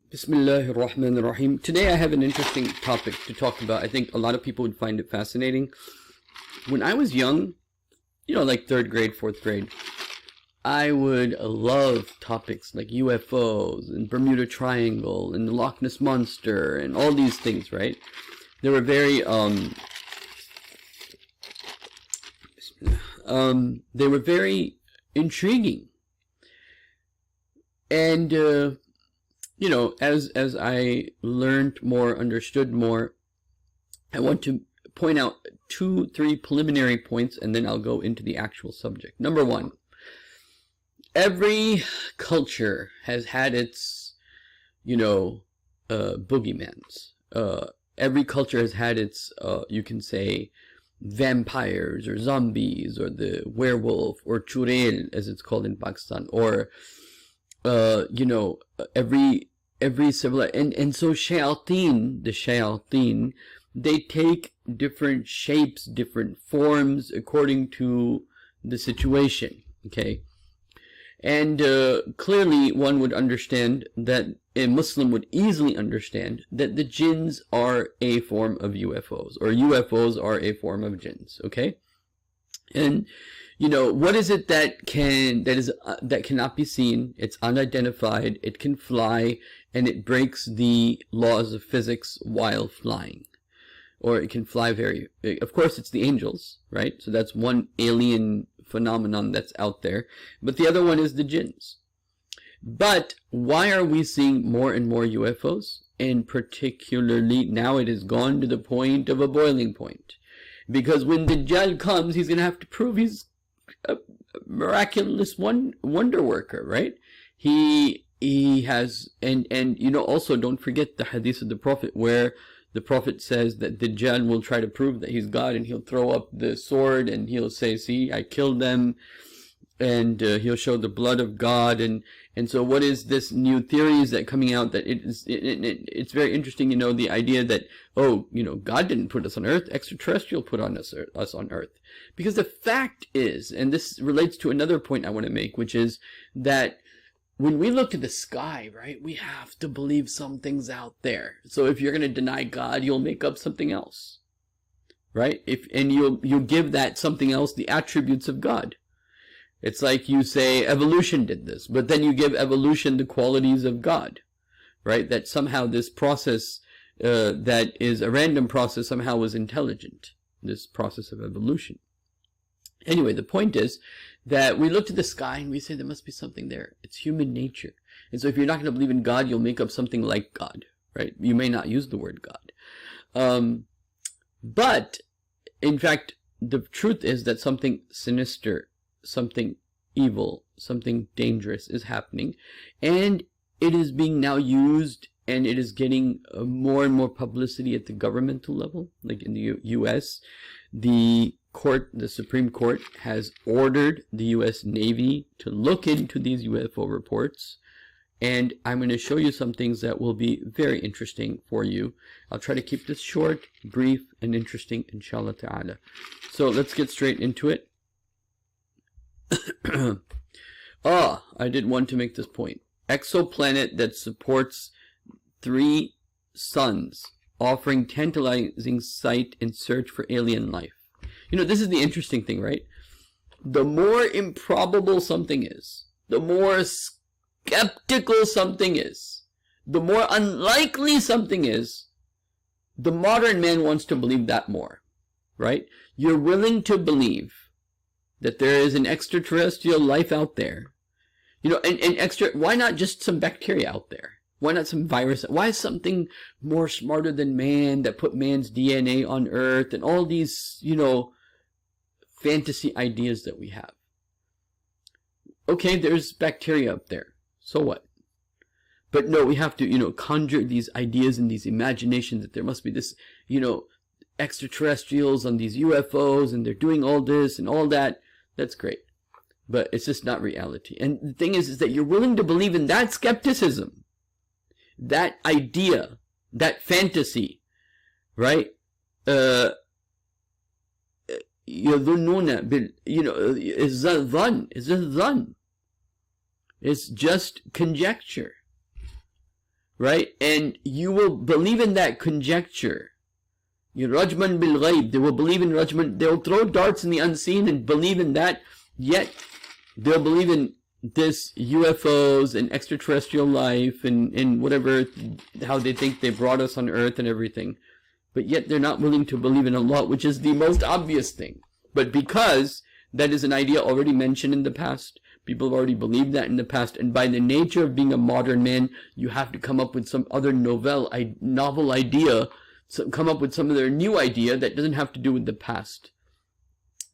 Bismillahir Rahmanir Rahim. Today I have an interesting topic to talk about. I think a lot of people would find it fascinating. When I was young, like 3rd grade, 4th grade, I would love topics like UFOs and Bermuda Triangle and the Loch Ness Monster and all these things, right? They were very intriguing. And as I learned more, understood more, I want to point out 2-3 preliminary points, and then I'll go into the actual subject. Number one, every culture has had its, boogeymans. Every culture has had its, you can say, vampires or zombies or the werewolf or churel, as it's called in Pakistan, or every civilization, and so the shayateen, they take different shapes, different forms according to the situation, okay? And clearly one would understand that a Muslim would easily understand that the jinns are a form of UFOs, or UFOs are a form of jinns, okay? And what is it that cannot be seen? It's unidentified, it can fly, and it breaks the laws of physics while flying. Or it can fly of course it's the angels, right? So that's one alien phenomenon that's out there. But the other one is the jinns. But why are we seeing more and more UFOs? And particularly now it has gone to the point of a boiling point. Because when Dajjal comes, he's going to have to prove he's a miraculous wonder worker, right? He has, and also don't forget the hadith of the Prophet, where the Prophet says that Dajjal will try to prove that he's God, and he'll throw up the sword and he'll say, see, I killed them, and he'll show the blood of God. And so what is this new theories that coming out that it's very interesting, the idea that, God didn't put us on earth, extraterrestrial put on us on earth. Because the fact is, and this relates to another point I want to make, which is that when we look to the sky, right, we have to believe something's out there. So if you're going to deny God, you'll make up something else, right? And you'll give that something else the attributes of God. It's like you say evolution did this, but then you give evolution the qualities of God, right? That somehow this process that is a random process somehow was intelligent, this process of evolution. Anyway, the point is that we look to the sky and we say there must be something there. It's human nature. And so if you're not going to believe in God, you'll make up something like God, right? You may not use the word God. But in fact, the truth is that something sinister, something evil, something dangerous is happening, and it is being now used, and it is getting more and more publicity at the governmental level. Like in the US, the Supreme Court has ordered the US Navy to look into these UFO reports, and I'm going to show you some things that will be very interesting for you. I'll try to keep this short, brief, and interesting, inshallah ta'ala. So let's get straight into it. I did want to make this point. Exoplanet that supports 3 suns, offering tantalizing sight in search for alien life. This is the interesting thing, right? The more improbable something is, the more skeptical something is, the more unlikely something is, the modern man wants to believe that more, right? You're willing to believe that there is an extraterrestrial life out there, why not just some bacteria out there? Why not some virus? Why something more smarter than man that put man's DNA on Earth, and all these, fantasy ideas that we have? Okay, there's bacteria up there. So what? But no, we have to, conjure these ideas and these imaginations that there must be this, extraterrestrials on these UFOs, and they're doing all this and all that. That's great. But it's just not reality. And the thing is that you're willing to believe in that skepticism, that idea, that fantasy, right? يظنون it's a dhan. It's just dhan. It's just conjecture. right? And you will believe in that conjecture. Rajman bil ghaib, they will believe in Rajman, they'll throw darts in the unseen and believe in that, yet they'll believe in this UFOs and extraterrestrial life and whatever, how they think they brought us on earth and everything. But yet they're not willing to believe in Allah, which is the most obvious thing. But because that is an idea already mentioned in the past, people have already believed that in the past, and by the nature of being a modern man, you have to come up with some other novel idea, come up with some other new idea that doesn't have to do with the past.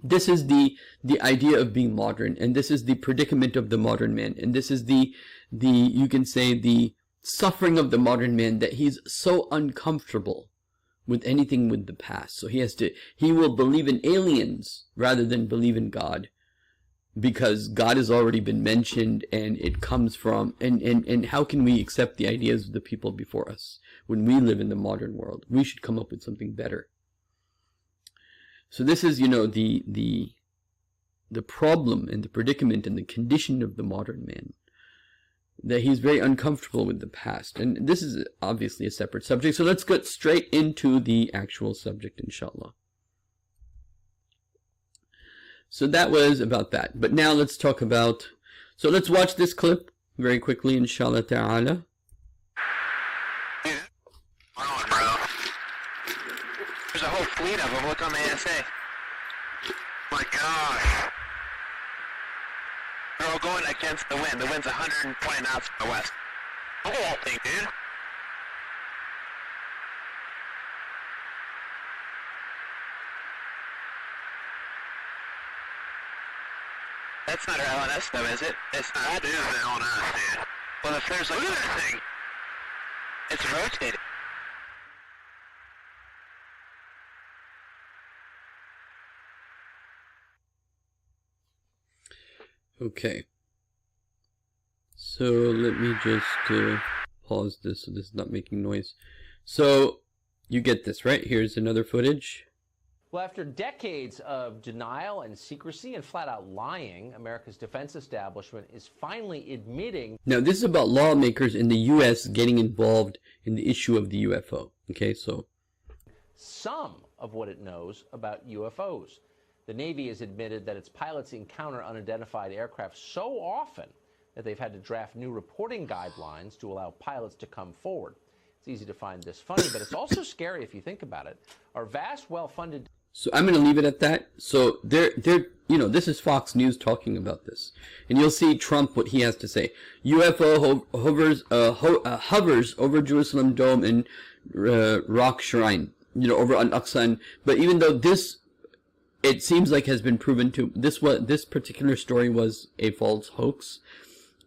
This is the idea of being modern, and this is the predicament of the modern man, and this is the you can say the suffering of the modern man, that he's so uncomfortable with anything with the past. So he will believe in aliens rather than believe in God, because God has already been mentioned, and it comes from, and how can we accept the ideas of the people before us when we live in the modern world? We should come up with something better. So this is, the problem and the predicament and the condition of the modern man, that he's very uncomfortable with the past. And this is obviously a separate subject. So let's get straight into the actual subject, inshallah. So that was about that. But now let's talk about, so let's watch this clip very quickly, inshallah ta'ala. There's a whole fleet of them. Look on the ASA. My gosh. They're all going against the wind. The wind's 120 knots from the west. Look at that thing, dude. That's not our LNS though, is it? It's not. That is the LNS, dude. Well, if there's like... Look at that thing. It's rotating. Okay. So let me just pause this so this is not making noise. So you get this, right? Here's another footage. Well, after decades of denial and secrecy and flat-out lying, America's defense establishment is finally admitting... Now, this is about lawmakers in the U.S. getting involved in the issue of the UFO. Okay, so... some of what it knows about UFOs. The Navy has admitted that its pilots encounter unidentified aircraft so often that they've had to draft new reporting guidelines to allow pilots to come forward. It's easy to find this funny, but it's also scary if you think about it. Our vast, well-funded... So I'm going to leave it at that. So they're this is Fox News talking about this, and you'll see Trump, what he has to say. UFO hovers over Jerusalem Dome and Rock Shrine, over on Aqsa. But even though this, it seems like has been proven to this particular story was a false hoax.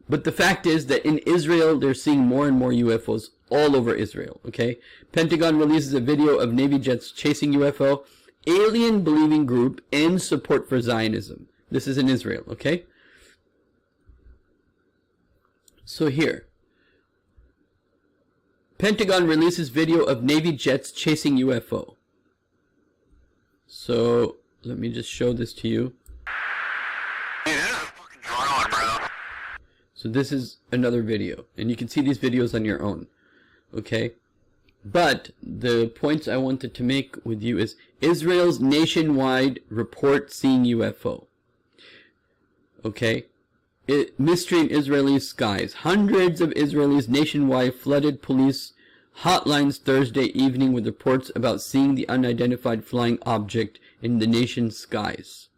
But the fact is that in Israel, they're seeing more and more UFOs all over Israel. Okay, Pentagon releases a video of Navy jets chasing UFO. Alien believing group and support for Zionism. This is in Israel, okay? So here. Pentagon releases video of Navy jets chasing UFO. So, let me just show this to you. Dude, this is fucking drawn, bro. So this is another video. And you can see these videos on your own. Okay? But the points I wanted to make with you is Israel's nationwide report seeing UFO. Okay? Mystery in Israeli skies. Hundreds of Israelis nationwide flooded police hotlines Thursday evening with reports about seeing the unidentified flying object in the nation's skies.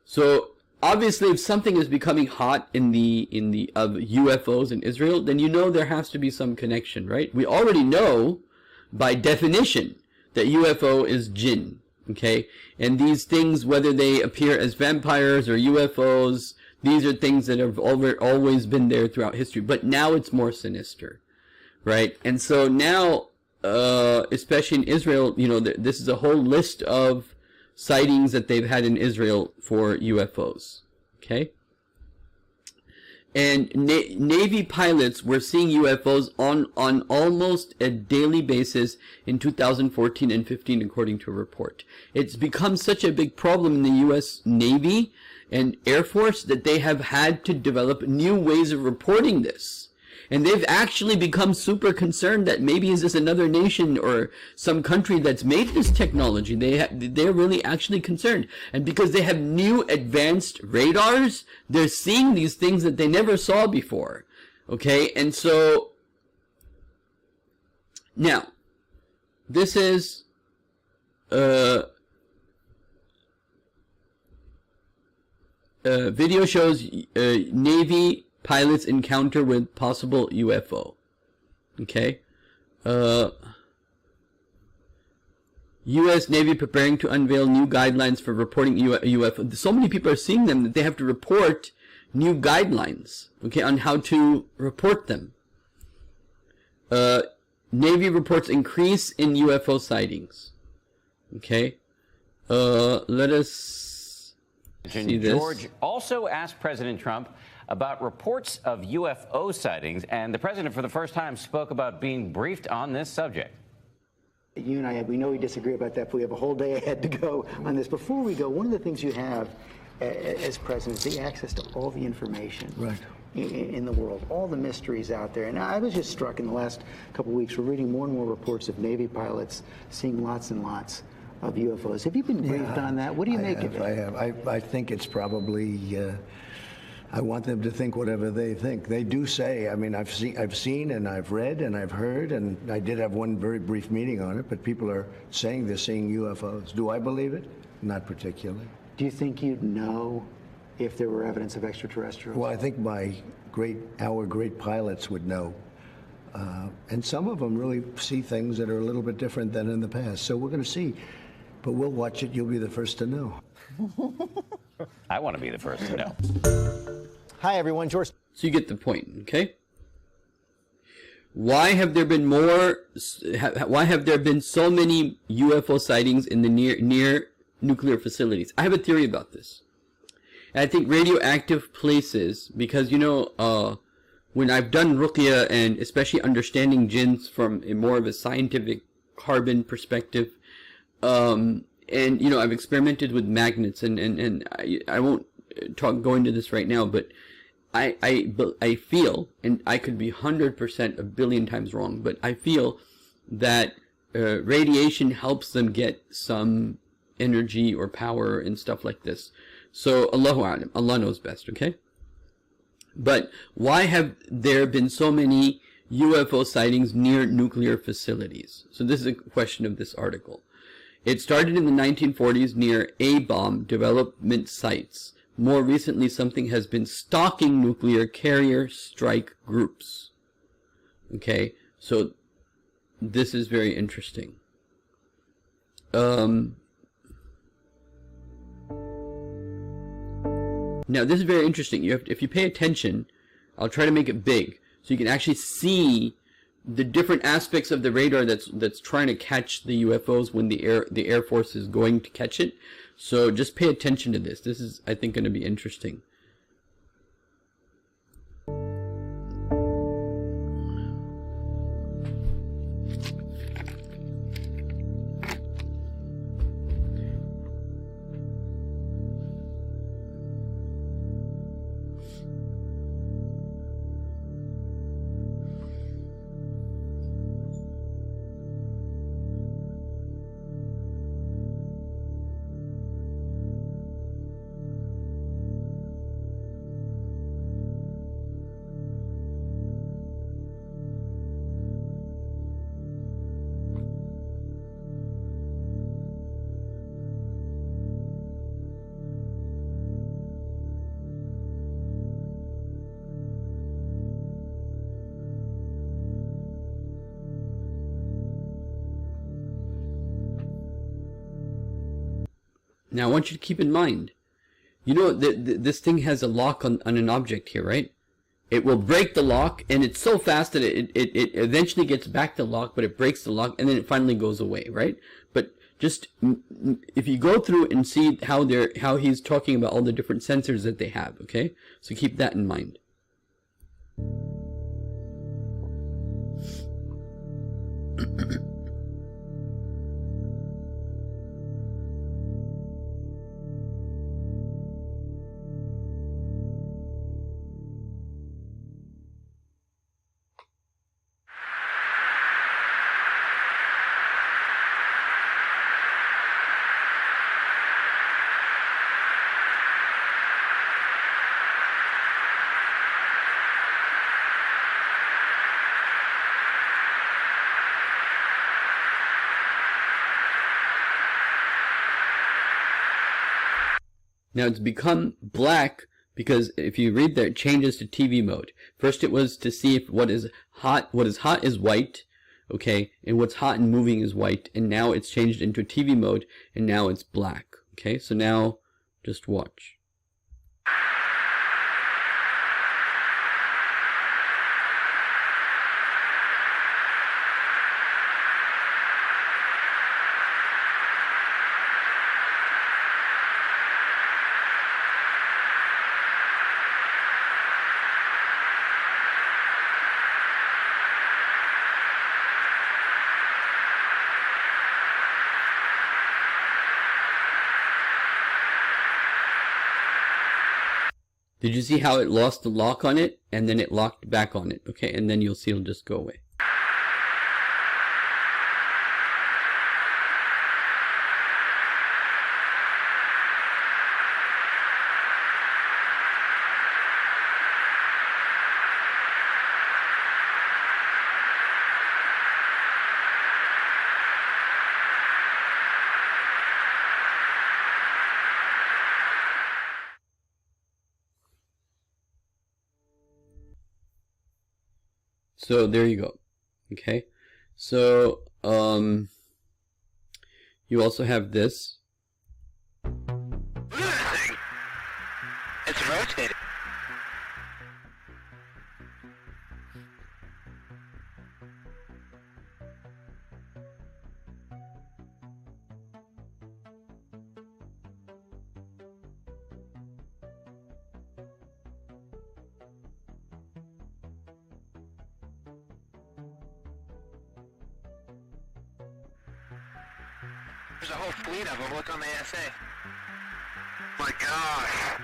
So obviously, if something is becoming hot in the of UFOs in Israel, then there has to be some connection, right? We already know by definition that UFO is jinn, okay? And these things, whether they appear as vampires or UFOs, these are things that have always been there throughout history. But now it's more sinister, right? And so now, especially in Israel, this is a whole list of sightings that they've had in Israel for UFOs, okay? And Navy pilots were seeing UFOs on almost a daily basis in 2014 and 15, according to a report. It's become such a big problem in the U.S. Navy and Air Force that they have had to develop new ways of reporting this. And they've actually become super concerned that maybe is this another nation or some country that's made this technology. They're really actually concerned. And because they have new advanced radars, they're seeing these things that they never saw before. Okay, and so now this is video shows Navy pilots encounter with possible UFO. Okay. U.S. Navy preparing to unveil new guidelines for reporting UFO. So many people are seeing them that they have to report new guidelines, okay, on how to report them. Navy reports increase in UFO sightings. Okay. Let us see this. George also asked President Trump about reports of UFO sightings, and the president for the first time spoke about being briefed on this subject. You and I, we know we disagree about that, but we have a whole day ahead to go on this. Before we go, one of the things you have as president is the access to all the information in the world, all the mysteries out there. And I was just struck in the last couple of weeks, we're reading more and more reports of Navy pilots seeing lots and lots of UFOs. Have you been briefed on that? What do you make of it? I have. I think it's probably, I want them to think whatever they think. They do say, I mean, I've seen and I've read and I've heard, and I did have one very brief meeting on it, but people are saying they're seeing UFOs. Do I believe it? Not particularly. Do you think you'd know if there were evidence of extraterrestrials? Well, I think our great pilots would know. And some of them really see things that are a little bit different than in the past. So we're going to see. But we'll watch it. You'll be the first to know. I want to be the first to know. Hi, everyone. George. So you get the point, okay? Why have there been so many UFO sightings in the near nuclear facilities? I have a theory about this. And I think radioactive places, because, you know, when I've done ruqya and especially understanding jinns from a more of a scientific carbon perspective, and, you know, I've experimented with magnets, and I won't go into this right now, but I feel, and I could be 100% a billion times wrong, but I feel that radiation helps them get some energy or power and stuff like this. So Allahu A'lam, Allah knows best, okay? But why have there been so many UFO sightings near nuclear facilities? So this is a question of this article. It started in the 1940s near A-bomb development sites. More recently, something has been stalking nuclear carrier strike groups. Okay, so this is very interesting. Now, this is very interesting. If you pay attention, I'll try to make it big so you can actually see the different aspects of the radar that's trying to catch the UFOs when the Air Force is going to catch it. So just pay attention to this. This is, I think, going to be interesting. Now, I want you to keep in mind, you know, this thing has a lock on an object here, right? It will break the lock, and it's so fast that it eventually gets back to the lock, but it breaks the lock, and then it finally goes away, right? But just, if you go through and see how he's talking about all the different sensors that they have, okay? So keep that in mind. Now it's become black because if you read there, it changes to TV mode. First it was to see if what is hot is white, okay, and what's hot and moving is white, and now it's changed into TV mode, and now it's black, okay? So now, just watch. Did you see how it lost the lock on it, and then it locked back on it, okay? And then you'll see it'll just go away. So there you go. Okay. So you also have this. Look at that thing. It's rotating. There's a whole fleet of them. Look on the SA. My gosh.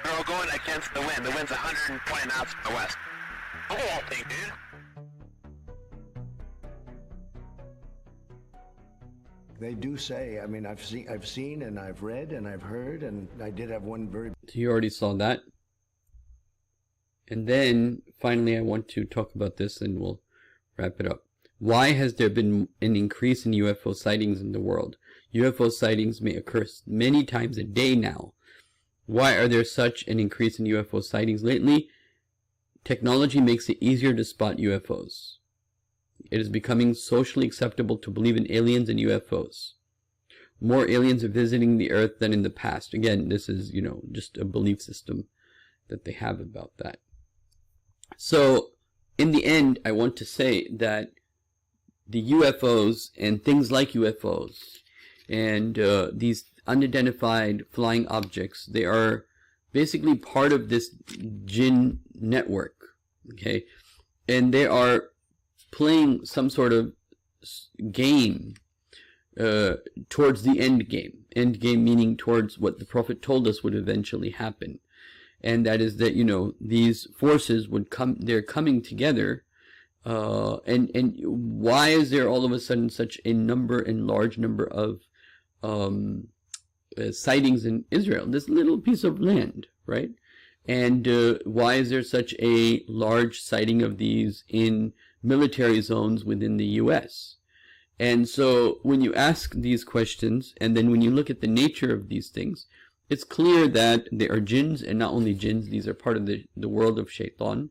They're all going against the wind. The wind's 120 knots from the west. Look at that thing, dude. They do say, I mean, I've seen and I've read and I've heard, and I did have one very... So you already saw that. And then, finally, I want to talk about this and we'll wrap it up. Why has there been an increase in UFO sightings in the world? UFO sightings may occur many times a day now. Why are there such an increase in UFO sightings lately? Technology makes it easier to spot UFOs. It is becoming socially acceptable to believe in aliens and UFOs. More aliens are visiting the Earth than in the past. Again, this is, just a belief system that they have about that. So, in the end, I want to say that the UFOs and things like UFOs and these unidentified flying objects, they are basically part of this jinn network, okay? And they are playing some sort of game towards the end game. End game meaning towards what the Prophet told us would eventually happen. And that is that, these forces would come, they're coming together. And why is there all of a sudden such a large number of sightings in Israel? This little piece of land, right? And why is there such a large sighting of these in military zones within the U.S.? And so when you ask these questions, and then when you look at the nature of these things, it's clear that they are jinns, and not only jinns, these are part of the world of shaitan,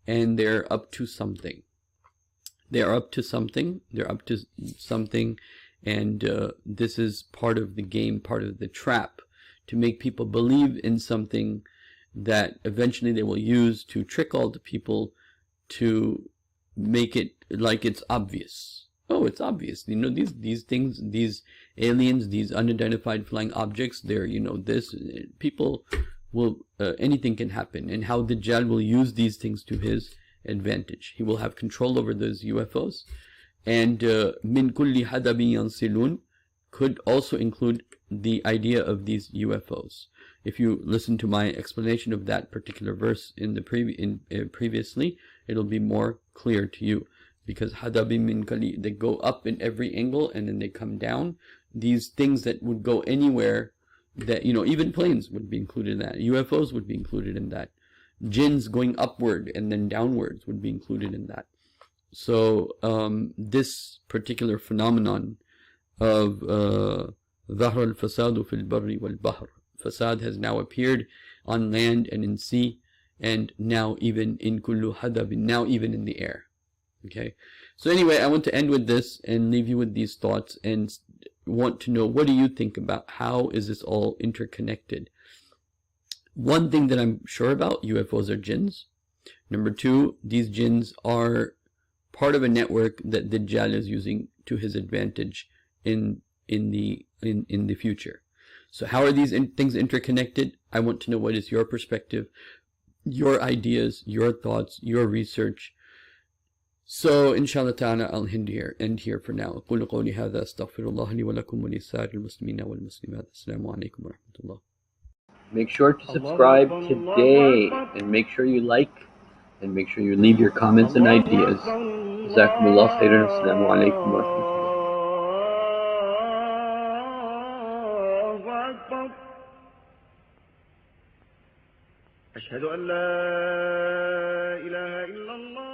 and they're up to something. They're up to something, and this is part of the game, part of the trap, to make people believe in something that eventually they will use to trick all the people to make it like it's obvious. Oh, it's obvious. These things, these aliens, these unidentified flying objects, they're, this, people will, anything can happen. And how Dajjal will use these things to his advantage. He will have control over those UFOs. And min kulli hadabin yansilun could also include the idea of these UFOs. If you listen to my explanation of that particular verse in the previously, it'll be more clear to you. Because hadabin min kulli, they go up in every angle and then they come down. These things that would go anywhere, that even planes would be included in that. UFOs would be included in that. Jinns going upward and then downwards would be included in that. So this particular phenomenon of ظهر الفساد في البر والبحر, Fasad has now appeared on land and in sea, and now even in kullu hadabin, now even in the air. Okay, so anyway, I want to end with this and leave you with these thoughts, and want to know, what do you think about how is this all interconnected? One thing that I'm sure about, UFOs are jinns. Number two, these jinns are part of a network that Dajjal is using to his advantage in the future. So how are these things interconnected? I want to know, what is your perspective, your ideas, your thoughts, your research. So inshallah ta'ala, I'll end here for now. أقول قولي هذا أستغفر الله لي ولكم ولسائر المسلمين والمسلمات. السلام عليكم ورحمة الله. Make sure to subscribe today, and make sure you like, and make sure you leave your comments and ideas. جزاكم الله خيرا. السلام عليكم ورحمة الله. أشهد أن لا إله إلا الله